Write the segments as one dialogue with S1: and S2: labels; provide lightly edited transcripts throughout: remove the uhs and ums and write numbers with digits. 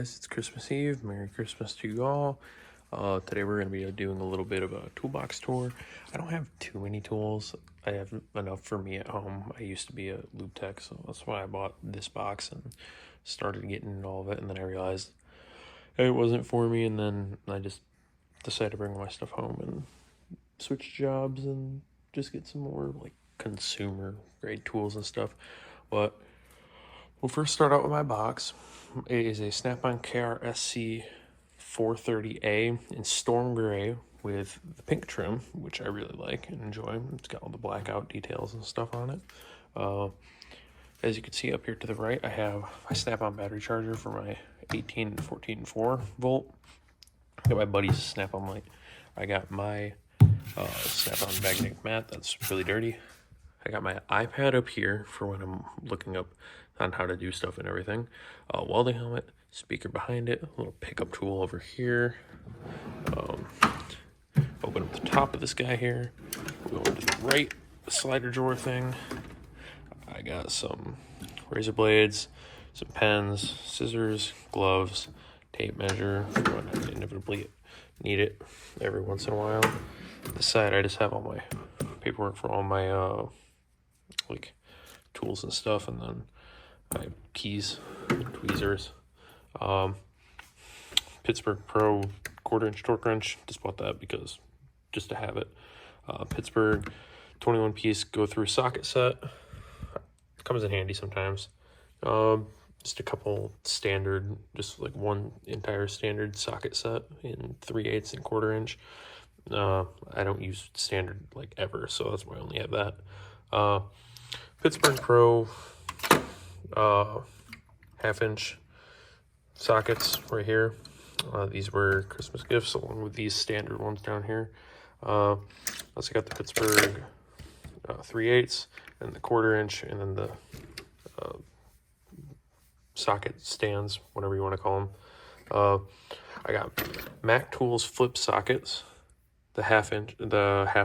S1: It's Christmas Eve. Merry Christmas to you all. Today we're going to be doing a little bit of a toolbox tour. I don't have too many tools. I have enough for me at home. I used to be a lube tech, so that's why I bought this box and started getting into all of it. And then I realized it wasn't for me, and then I just decided to bring my stuff home and switch jobs and just get some more like consumer grade tools and stuff. But we'll first start out with my box. It is a Snap-on KRSC 430A in storm gray with the pink trim, which I really like and enjoy. It's got all the blackout details and stuff on it. As you can see up here to the right, I have my Snap-on battery charger for my 18, 14, and 4 volt. I got my buddy's Snap-on light. I got my Snap-on magnetic mat that's really dirty. I got my iPad up here for when I'm looking up on how to do stuff and everything. Welding helmet, speaker behind it, a little pickup tool over here. Open up the top of this guy here. Go over to the right, slider drawer thing. I got some razor blades, some pens, scissors, gloves, tape measure. I inevitably need it every once in a while. This side, I just have all my paperwork for all my like tools and stuff, and then my keys, tweezers. Pittsburgh Pro 1/4-inch torque wrench. Just bought that because just to have it. Pittsburgh 21-piece go-through socket set. Comes in handy sometimes. Just a couple standard, just like one entire standard socket set in 3/8 and 1/4-inch. I don't use standard like ever, so that's why I only have that. Pittsburgh Pro 1/2-inch sockets right here. These were Christmas gifts along with these standard ones down here. Also got the Pittsburgh 3/8 and the 1/4-inch, and then the socket stands, whatever you want to call them. I got Mac Tools flip sockets, the half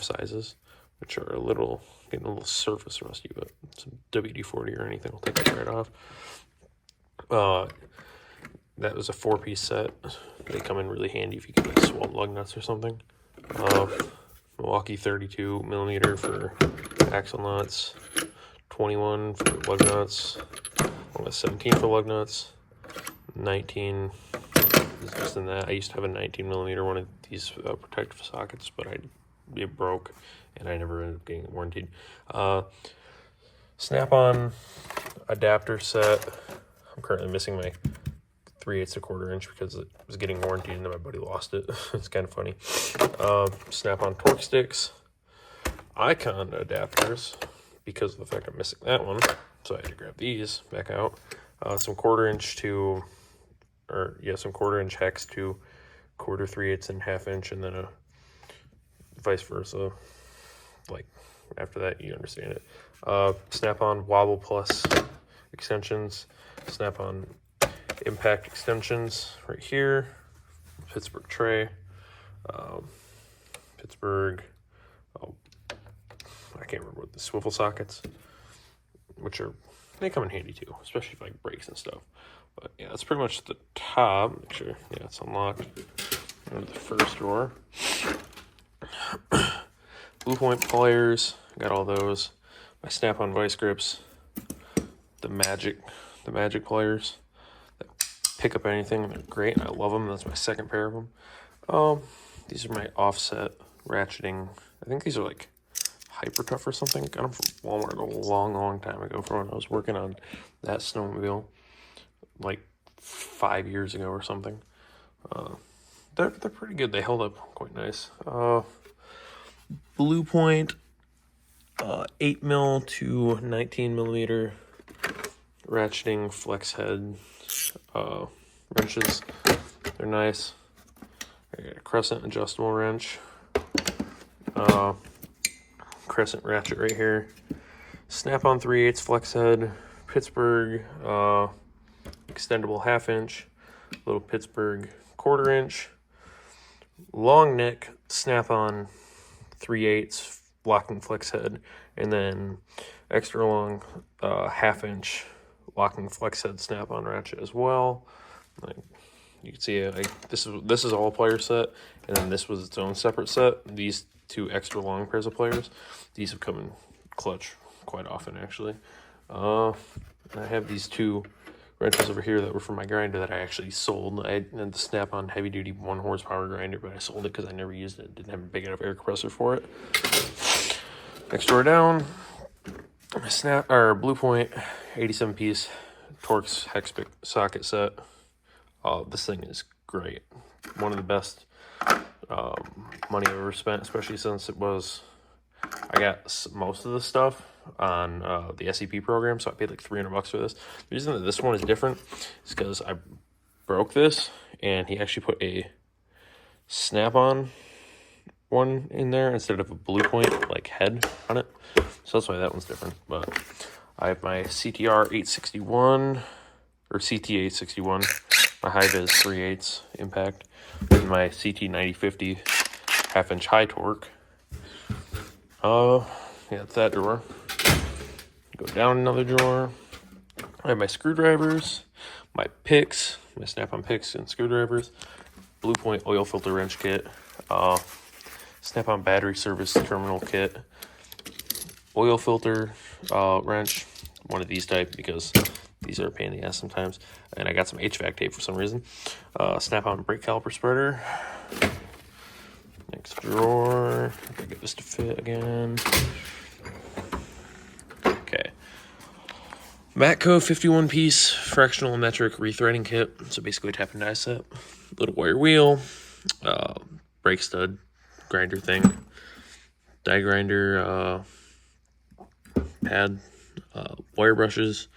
S1: sizes, which are getting a little surface rusty, but some WD-40 or anything will take that right off. That was a 4-piece set. They come in really handy if you get like swamp lug nuts or something. Milwaukee 32 millimeter for axle nuts, 21 for lug nuts, 17 for lug nuts, 19 is just in that. I used to have a 19 millimeter one of these protective sockets, but it broke and I never ended up getting it warranted. Snap-on adapter set. I'm currently missing my 3/8 and 1/4-inch because it was getting warranted and then my buddy lost it. It's kind of funny. Snap-on torque sticks. Icon adapters because of the fact I'm missing that one. So I had to grab these back out. Some 1/4-inch some 1/4-inch hex to 1/4, 3/8 and 1/2-inch, and then a vice versa. Like after that, you understand it. Snap-on Wobble Plus extensions. Snap-on impact extensions right here. Pittsburgh tray. Pittsburgh. I can't remember what the swivel sockets, they come in handy too, especially for like brakes and stuff. But yeah, that's pretty much the top. Make sure, yeah, it's unlocked. Go to the first drawer. Blue point pliers, got all those. My Snap-on vice grips. The magic pliers that pick up anything. They're great. I love them. That's my second pair of them. These are my offset ratcheting. I think these are like Hyper Tough or something. Got them from Walmart a long time ago from when I was working on that snowmobile like 5 years ago or something. They're pretty good. They held up quite nice. Blue Point 8 mil to 19 millimeter ratcheting flex head wrenches. They're nice. I got a crescent adjustable wrench. Crescent ratchet right here. Snap-on 3/8 flex head. Pittsburgh extendable 1/2-inch. Little Pittsburgh 1/4-inch. Long neck Snap-on 3/8 locking flex head, and then extra long 1/2-inch locking flex head Snap-on ratchet as well. Like You can see this is all player set, and then this was its own separate set. These two extra long pairs of pliers, these have come in clutch quite often actually. I have these two wrenches over here that were for my grinder that I actually sold. I had the Snap-on heavy duty 1 horsepower grinder, but I sold it because I never used it. Didn't have a big enough air compressor for it. Next door down, my Blue Point 87 piece Torx hex pick socket set. This thing is great. One of the best money I've ever spent, especially since I got most of the stuff on the SEP program, so I paid like $300 for this. The reason that this one is different is because I broke this, and he actually put a Snap-on one in there instead of a Blue Point like head on it, so that's why that one's different. But I have my CTR 861 or CT 861, my high-vis 3/8 impact, and my CT 9050 half-inch high torque. Yeah, it's that drawer. Go down another drawer. I have my screwdrivers, my picks, my Snap-on picks and screwdrivers, Blue Point oil filter wrench kit, Snap-on battery service terminal kit, oil filter wrench, one of these type because these are a pain in the ass sometimes, and I got some HVAC tape for some reason. Snap-on brake caliper spreader. Next drawer, I gotta get this to fit again. Okay. Matco 51 piece fractional metric rethreading kit. So basically a tap and die set. Little wire wheel, brake stud, grinder thing, die grinder, pad, wire brushes,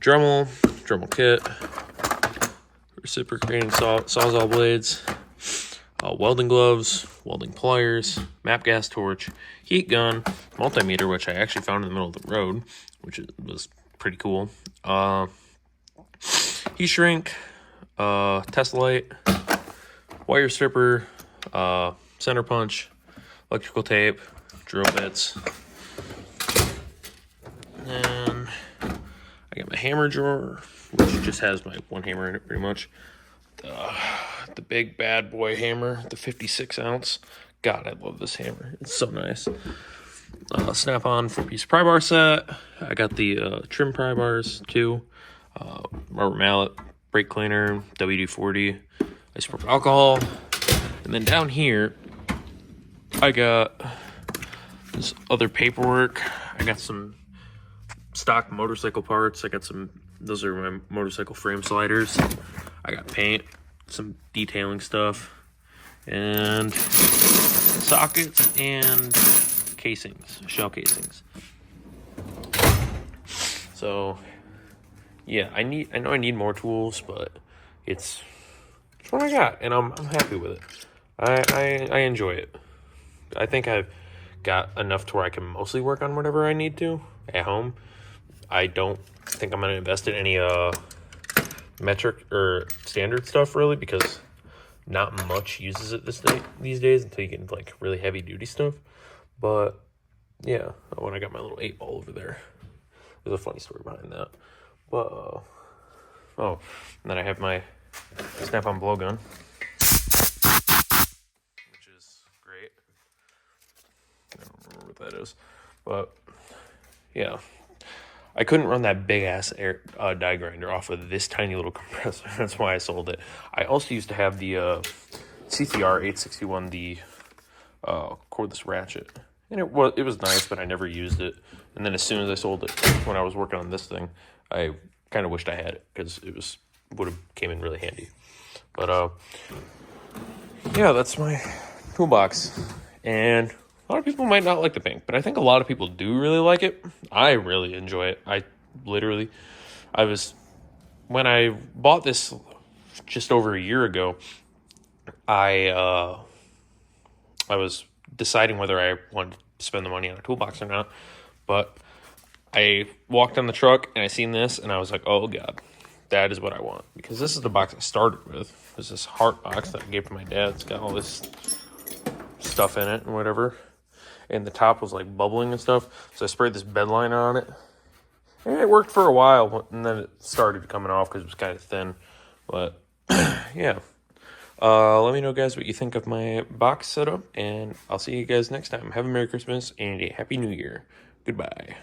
S1: Dremel kit, reciprocating sawzall blades, welding gloves, welding pliers, map gas torch, heat gun, multimeter, which I actually found in the middle of the road, which was pretty cool, heat shrink, test light, wire stripper, center punch, electrical tape, drill bits, and I got my hammer drawer, which just has my one hammer in it pretty much. The big bad boy hammer, the 56 ounce. God, I love this hammer. It's so nice. Snap-on 4-piece pry bar set. I got the trim pry bars too. Rubber mallet, brake cleaner, WD-40, isopropyl alcohol. And then down here, I got this other paperwork. I got some stock motorcycle parts. Those are my motorcycle frame sliders. I got paint, some detailing stuff, and sockets and casings, shell casings. So yeah, I know I need more tools, but it's what I got, and I'm happy with it. I enjoy it. I think I've got enough to where I can mostly work on whatever I need to at home. I don't think I'm going to invest in any metric or standard stuff really, because not much uses it these days until you get like really heavy duty stuff. But yeah, when I got my little 8-ball over there, there's a funny story behind that. But and then I have my Snap-on blowgun, which is great. I don't remember what that is, but yeah. I couldn't run that big-ass die grinder off of this tiny little compressor. That's why I sold it. I also used to have the CTR 861, the cordless ratchet. And it was nice, but I never used it. And then as soon as I sold it, when I was working on this thing, I kind of wished I had it, because it would have came in really handy. But yeah, that's my toolbox. And a lot of people might not like the pink, but I think a lot of people do really like it. I really enjoy it. When I bought this just over a year ago, I was deciding whether I wanted to spend the money on a toolbox or not. But I walked on the truck and I seen this and I was like, oh God, that is what I want. Because this is the box I started with. It's this heart box that I gave to my dad. It's got all this stuff in it and whatever. And the top was like bubbling and stuff. So I sprayed this bed liner on it. And it worked for a while, and then it started coming off because it was kind of thin. But yeah, yeah. Let me know, guys, what you think of my box setup, and I'll see you guys next time. Have a Merry Christmas and a Happy New Year. Goodbye.